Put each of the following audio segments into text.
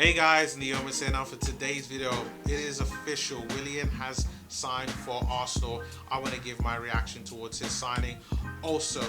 Hey guys, Neoma saying now for today's video. It is official. Willian has signed for Arsenal. I want to give my reaction towards his signing. Also,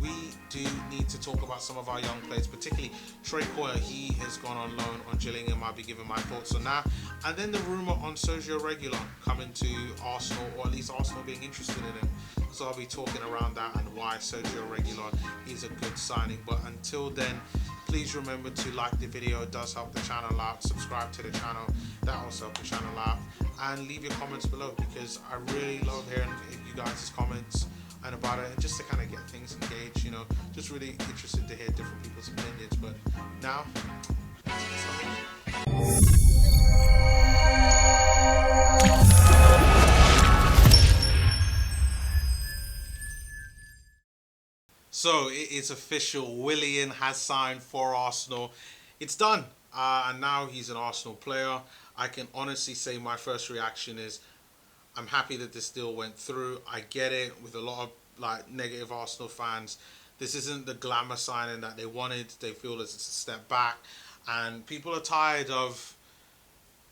we do need to talk about some of our young players, particularly Trae Coyle. He has gone on loan on Gillingham. I'll be giving my thoughts on that. And then the rumour on Sergio Reguilon coming to Arsenal, or at least Arsenal being interested in him. So I'll be talking around that and why Sergio Reguilon is a good signing. But until then, please remember to like the video. It does help the channel out. Subscribe to the channel. That also helps the channel out. And leave your comments below because I really love hearing you guys' comments and about it, and just to kind of get things engaged, just really interested to hear different people's opinions. But now, so it is official. Willian has signed for Arsenal. It's done, and now he's an Arsenal player. I can honestly say my first reaction is I'm happy that this deal went through. I get it with a lot of negative Arsenal fans. This isn't the glamour signing that they wanted. They feel it's a step back, and people are tired of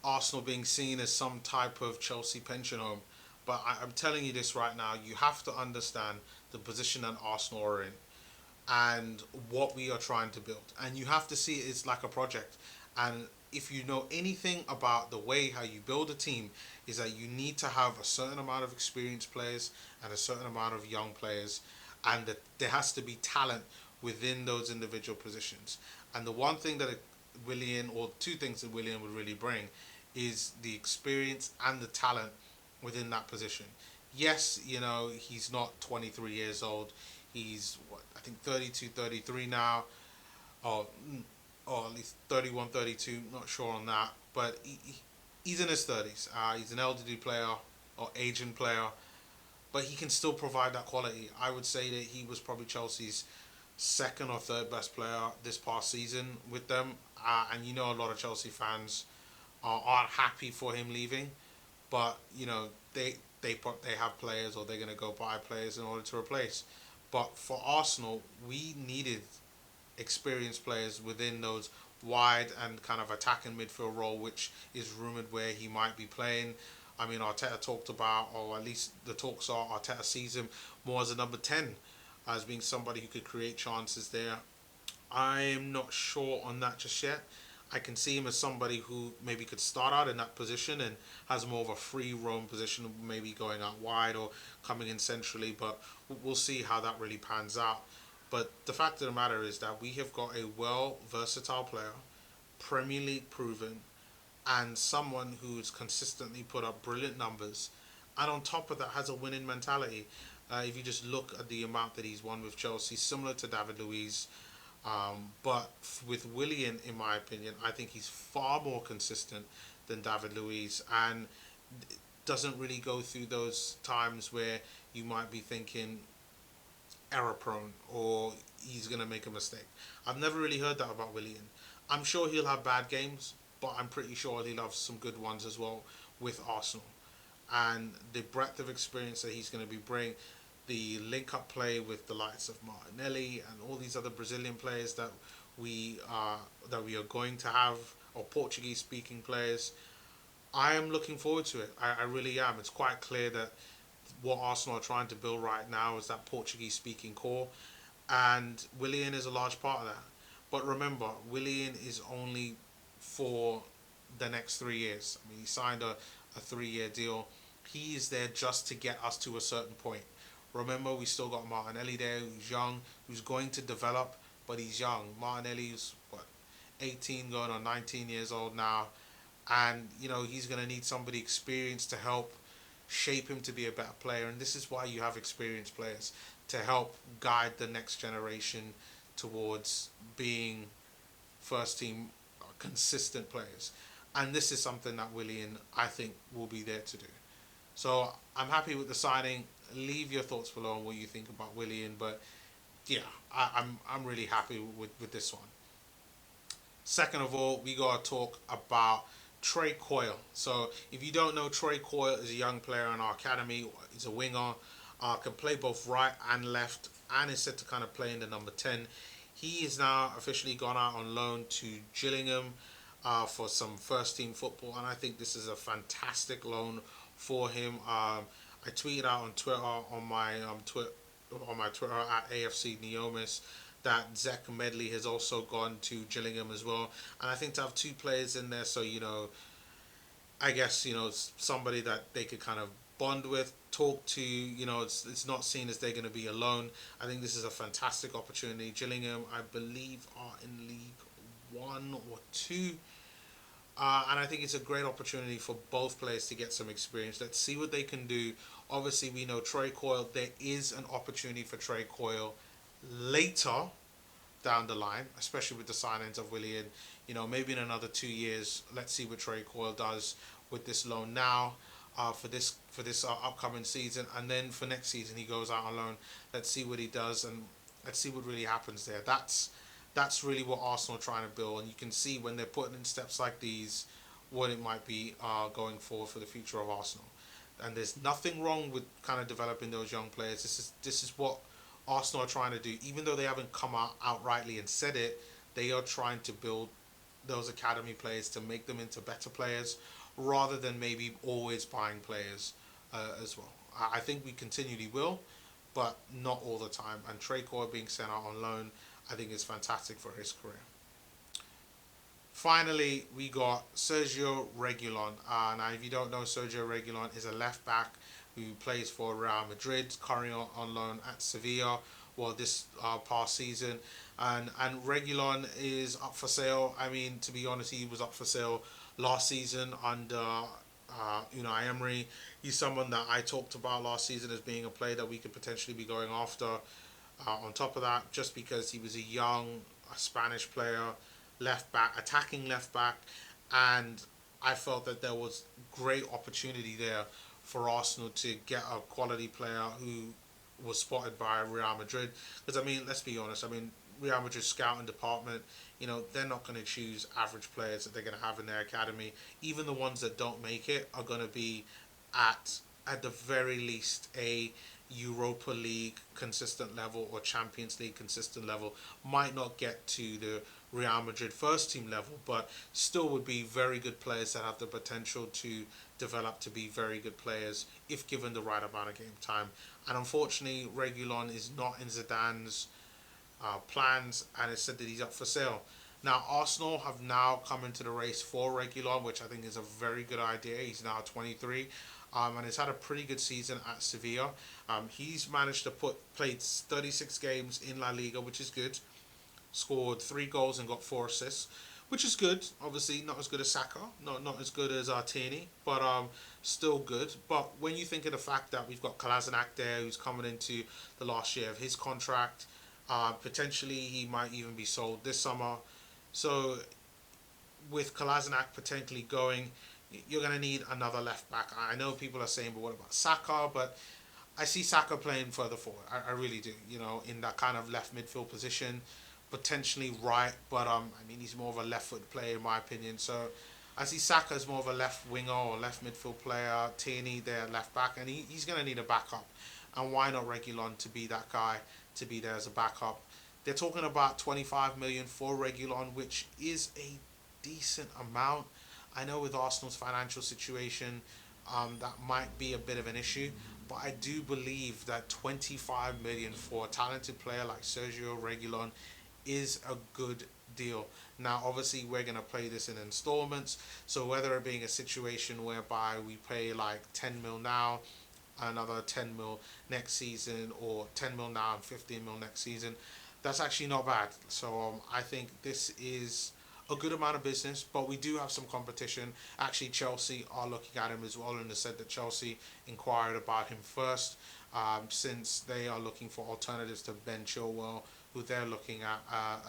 Arsenal being seen as some type of Chelsea pension home. But I'm telling you this right now, you have to understand the position that Arsenal are in and what we are trying to build. And you have to see it as like a project. And if you know anything about the way how you build a team, is that you need to have a certain amount of experienced players and a certain amount of young players, and that there has to be talent within those individual positions. And the one thing that Willian, or two things that Willian would really bring, is the experience and the talent within that position. Yes, he's not 23 years old. He's, what, I think 32, 33 now, or at least 31, 32, not sure on that. But he's in his 30s. He's an elderly player or Asian player, but he can still provide that quality. I would say that he was probably Chelsea's second or third best player this past season with them. And a lot of Chelsea fans aren't happy for him leaving, but they have players, or they're going to go buy players in order to replace. But for Arsenal, we needed experienced players within those wide and kind of attacking midfield role, which is rumoured where he might be playing. I mean, Arteta talked about, or at least the talks are, Arteta sees him more as a number 10, as being somebody who could create chances there. I'm not sure on that just yet. I can see him as somebody who maybe could start out in that position and has more of a free roam position, maybe going out wide or coming in centrally, but we'll see how that really pans out. But the fact of the matter is that we have got a versatile player, Premier League proven, and someone who's consistently put up brilliant numbers, and on top of that has a winning mentality. If you just look at the amount that he's won with Chelsea, similar to David Luiz, but with Willian, in my opinion, I think he's far more consistent than David Luiz, and doesn't really go through those times where you might be thinking error prone or he's going to make a mistake. I've never really heard that about Willian. I'm sure he'll have bad games, but I'm pretty sure he'll have some good ones as well with Arsenal. And the breadth of experience that he's going to be bringing, the link-up play with the likes of Martinelli and all these other Brazilian players that we are going to have, or Portuguese-speaking players, I am looking forward to it. I really am. It's quite clear that what Arsenal are trying to build right now is that Portuguese-speaking core, and Willian is a large part of that. But remember, Willian is only for the next 3 years. I mean, he signed a 3-year deal. He is there just to get us to a certain point. Remember, we still got Martinelli there, who's young, who's going to develop, but he's young. Martinelli is, 18 going on 19 years old now. And, he's going to need somebody experienced to help shape him to be a better player. And this is why you have experienced players, to help guide the next generation towards being first team consistent players. And this is something that Willian, I think, will be there to do. So I'm happy with the signing. Leave your thoughts below on what you think about Willian. But yeah, I'm really happy with this one. Second of all, we got to talk about Trae Coyle. So if you don't know, Trae Coyle is a young player in our academy. He's a winger, can play both right and left, and is set to kind of play in the number 10. He is now officially gone out on loan to Gillingham. for some first team football, and I think this is a fantastic loan for him. I tweeted out on Twitter on my Twitter at AFC Neomis that Zach Medley has also gone to Gillingham as well, and I think to have two players in there, so I guess somebody that they could kind of bond with, talk to. It's not seen as they're going to be alone. I think this is a fantastic opportunity. Gillingham, I believe, are in League One or Two. And I think it's a great opportunity for both players to get some experience. Let's see what they can do. Obviously, we know Trae Coyle. There is an opportunity for Trae Coyle later down the line, especially with the signings of Willian. Maybe in another 2 years. Let's see what Trae Coyle does with this loan now. For this upcoming season, and then for next season he goes out on loan. Let's see what he does, and let's see what really happens there. That's really what Arsenal are trying to build, and you can see when they're putting in steps like these, what it might be going forward for the future of Arsenal. And there's nothing wrong with kind of developing those young players. This is what Arsenal are trying to do. Even though they haven't come out outrightly and said it, they are trying to build those academy players to make them into better players, rather than maybe always buying players as well. I think we continually will, but not all the time. And Trae Coyle being sent out on loan, I think is fantastic for his career. Finally, we got Sergio Reguilon. Now, if you don't know, Sergio Reguilon is a left back who plays for Real Madrid, currently on loan at Sevilla. Well, this past season, and Reguilon is up for sale. I mean, to be honest, he was up for sale last season under Unai Emery. He's someone that I talked about last season as being a player that we could potentially be going after. On top of that, just because he was a young Spanish player, left back, attacking left back, and I felt that there was great opportunity there for Arsenal to get a quality player who was spotted by Real Madrid. Because, I mean, let's be honest, Real Madrid's scouting department, they're not going to choose average players that they're going to have in their academy. Even the ones that don't make it are going to be at the very least a Europa League consistent level or Champions League consistent level. Might not get to the Real Madrid first team level, but still would be very good players that have the potential to develop to be very good players if given the right amount of game time. And unfortunately, Reguilon is not in Zidane's plans, and it's said that he's up for sale. Now, Arsenal have now come into the race for Reguilon, which I think is a very good idea. He's now 23, and he's had a pretty good season at Sevilla. He's managed to played 36 games in La Liga, which is good. Scored 3 goals and got 4 assists, which is good. Obviously, not as good as Saka, not as good as Tierney, but still good. But when you think of the fact that we've got Kolasinac there, who's coming into the last year of his contract, potentially he might even be sold this summer. So with Kolasinac potentially going, you're going to need another left back. I know people are saying, but what about Saka? But I see Saka playing further forward. I really do. In that kind of left midfield position, potentially right. But he's more of a left foot player in my opinion. So I see Saka as more of a left winger or left midfield player. Tierney there, left back, and he's going to need a backup. And why not Reguilon to be that guy, to be there as a backup? They're talking about 25 million for Reguilon, which is a decent amount. I know with Arsenal's financial situation, that might be a bit of an issue, but I do believe that 25 million for a talented player like Sergio Reguilon is a good deal. Now, obviously, we're going to play this in installments, so whether it being a situation whereby we pay like 10 mil now, another 10 mil next season, or 10 mil now and 15 mil next season, that's actually not bad. So I think this is a good amount of business, but we do have some competition. Actually, Chelsea are looking at him as well, and they said that Chelsea inquired about him first, since they are looking for alternatives to Ben Chilwell, who they're looking at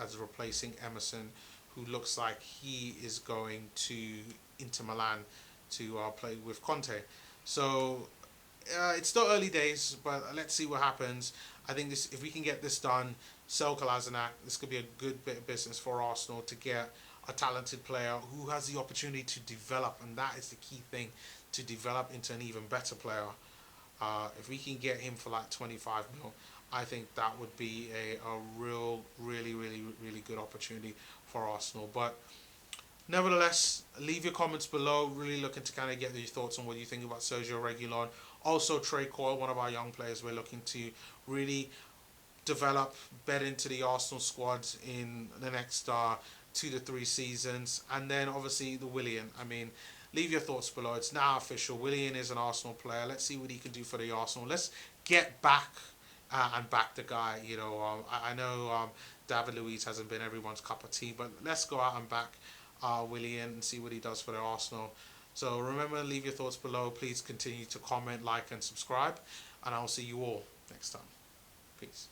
as replacing Emerson, who looks like he is going to Inter Milan to play with Conte. So it's still early days, but let's see what happens. I think this, if we can get this done, sell Kolasinac, this could be a good bit of business for Arsenal to get a talented player who has the opportunity to develop, and that is the key thing, to develop into an even better player. If we can get him for like 25 mil, I think that would be a really good opportunity for Arsenal. But Nevertheless, leave your comments below. Really looking to kind of get your thoughts on what you think about Sergio Reguilon. Also, Trae Coyle, one of our young players, we're looking to really develop, bet into the Arsenal squad in the next 2 to 3 seasons. And then obviously the Willian. I mean, leave your thoughts below. It's now official. Willian is an Arsenal player. Let's see what he can do for the Arsenal. Let's get back and back the guy. I know David Luiz hasn't been everyone's cup of tea, but let's go out and back Willian and see what he does for the Arsenal. So remember, leave your thoughts below. Please continue to comment, like, and subscribe. And I'll see you all next time. Peace.